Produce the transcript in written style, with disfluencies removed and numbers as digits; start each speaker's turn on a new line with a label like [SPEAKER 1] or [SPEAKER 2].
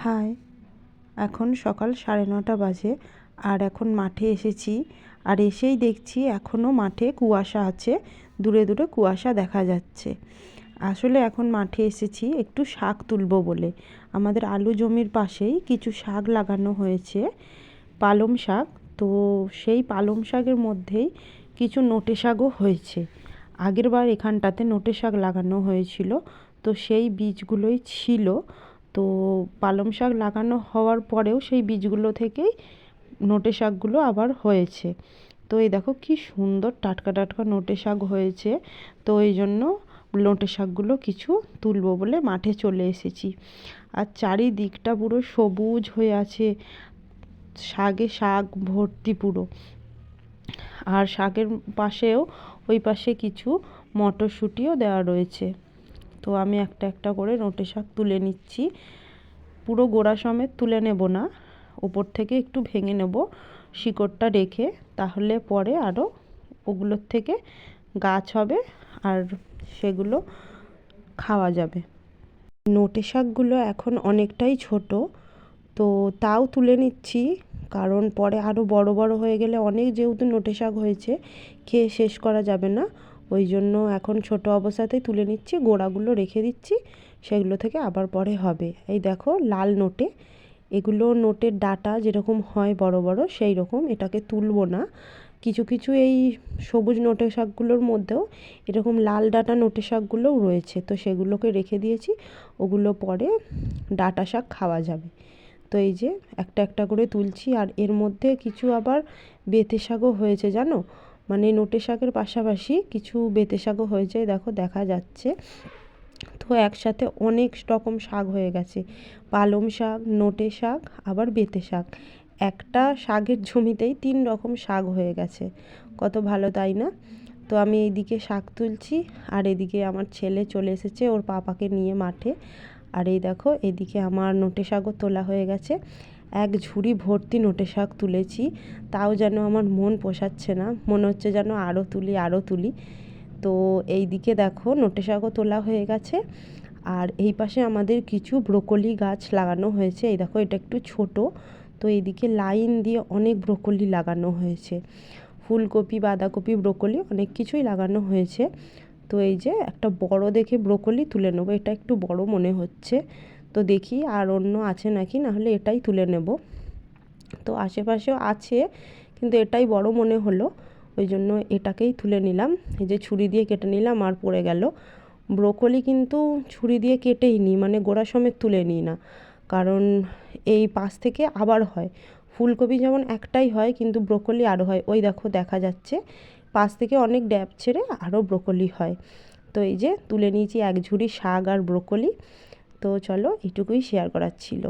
[SPEAKER 1] High, এখন সকাল 9:30 বাজে আর এখন মাঠে এসেছি। আর এসেই দেখছি এখনও মাঠে কুয়াশা আছে, দূরে দূরে কুয়াশা দেখা যাচ্ছে। আসলে এখন মাঠে এসেছি একটু শাক তুলবো বলে। আমাদের আলু জমির পাশেই কিছু শাক লাগানো হয়েছে, পালং শাক। তো সেই পালং শাকের মধ্যেই কিছু নোটে শাকও হয়েছে। আগের বার এখানটাতে নোটে শাক লাগানো হয়েছিল, তো সেই বীজগুলোই ছিল। তো পালং শাক লাগানো হওয়ার পরেও সেই বীজগুলো থেকেই নোটে শাকগুলো আবার হয়েছে। তো এই দেখো কি সুন্দর টাটকা টাটকা নোটে শাক হয়েছে। তো এই জন্য নোটে শাকগুলো কিছু তুলবো বলে মাঠে চলে এসেছি। আর চারিদিকটা পুরো সবুজ হয়ে আছে, শাকে শাক ভর্তি পুরো। আর শাকের পাশেও ওই পাশে কিছু মটরশুঁটিও দেওয়া রয়েছে। তো আমি একটা একটা করে নোটে শাক তুলে নিচ্ছি। পুরো গোড়া সমেত তুলে নেব না, ওপর থেকে একটু ভেঙে নেব শিকড়টা রেখে, তাহলে পরে আরও ওগুলোর থেকে গাছ হবে আর সেগুলো খাওয়া যাবে। নোটে শাকগুলো এখন অনেকটাই ছোট, তো তাও তুলে নিচ্ছি, কারণ পরে আরও বড় বড় হয়ে গেলে অনেক যেহেতু নোটে শাক হয়েছে খেয়ে শেষ করা যাবে না, ওই জন্য এখন ছোট অবস্থাতেই তুলে নিচ্ছি, গোড়াগুলো রেখে দিচ্ছি, সেগুলো থেকে আবার পরে হবে। এই দেখো লাল নোটে, এগুলো নোটের ডাটা যেরকম হয় বড় বড় সেই রকম, এটাকে তুলবো না। কিছু কিছু এই সবুজ নোটে শাকগুলোর মধ্যেও এরকম লাল ডাটা নোটে শাকগুলোও রয়েছে, তো সেগুলোকে রেখে দিয়েছি, ওগুলো পরে ডাটা শাক খাওয়া যাবে। তো এই যে একটা একটা করে তুলছি। আর এর মধ্যে কিছু আবার বেঁতে শাকও হয়েছে জানো, মানে নোটে শাকের পাশাপাশি কিছু বেঁতে শাকও হয়েছে, দেখো দেখা যাচ্ছে। তো একসাথে অনেক রকম শাক হয়ে গেছে, পালং শাক, নোটে শাক, আবার বেঁতে শাক। একটা শাকের জমিতেই 3 রকম শাক হয়ে গেছে, কত ভালো তাই না? তো আমি এইদিকে শাক তুলছি আর এদিকে আমার ছেলে চলে এসেছে ওর পাপাকে নিয়ে মাঠে। আর এই দেখো এদিকে আমার নোটে শাকও তোলা হয়ে গেছে, এক ঝুড়ি ভর্তি নোটে শাক তুলেছি। তাও যেন আমার মন পোষাচ্ছে না, মনে হচ্ছে যেন আরও তুলি আরও তুলি। তো এই দিকে দেখো নোটে শাকও তোলা হয়ে গেছে। আর এই পাশে আমাদের কিছু ব্রোকলি গাছ লাগানো হয়েছে, এই দেখো এটা একটু ছোট, তো এইদিকে লাইন দিয়ে অনেক ব্রোকলি লাগানো হয়েছে, ফুলকপি, বাঁধাকপি, ব্রোকলি অনেক কিছুই লাগানো হয়েছে। তো এই যে একটা বড় দেখে ব্রোকলি তুলে নেবো, এটা একটু বড় মনে হচ্ছে, তো দেখি আর অন্য আছে নাকি, নাহলে এটাই তুলে নেব। তো আশেপাশেও আছে কিন্তু এটাই বড় মনে হলো, ওই জন্য এটাকেই তুলে নিলাম। এই যে ছুরি দিয়ে কেটে নিলাম আর পড়ে গেল। ব্রোকলি কিন্তু ছুরি দিয়ে কেটেই নিই, মানে গোড়া সমেত তুলে নিই না, কারণ এই পাশ থেকে আবার হয়। ফুলকপি যেমন একটাই হয়, কিন্তু ব্রোকলি আরও হয়, ওই দেখো দেখা যাচ্ছে পাশ থেকে অনেক ড্যাব ছেড়ে আরও ব্রোকলি হয়। তো এই যে তুলে নিয়েছি এক ঝুড়ি শাক আর ব্রোকলি। তো চলো, এটুকুই শেয়ার করার ছিল।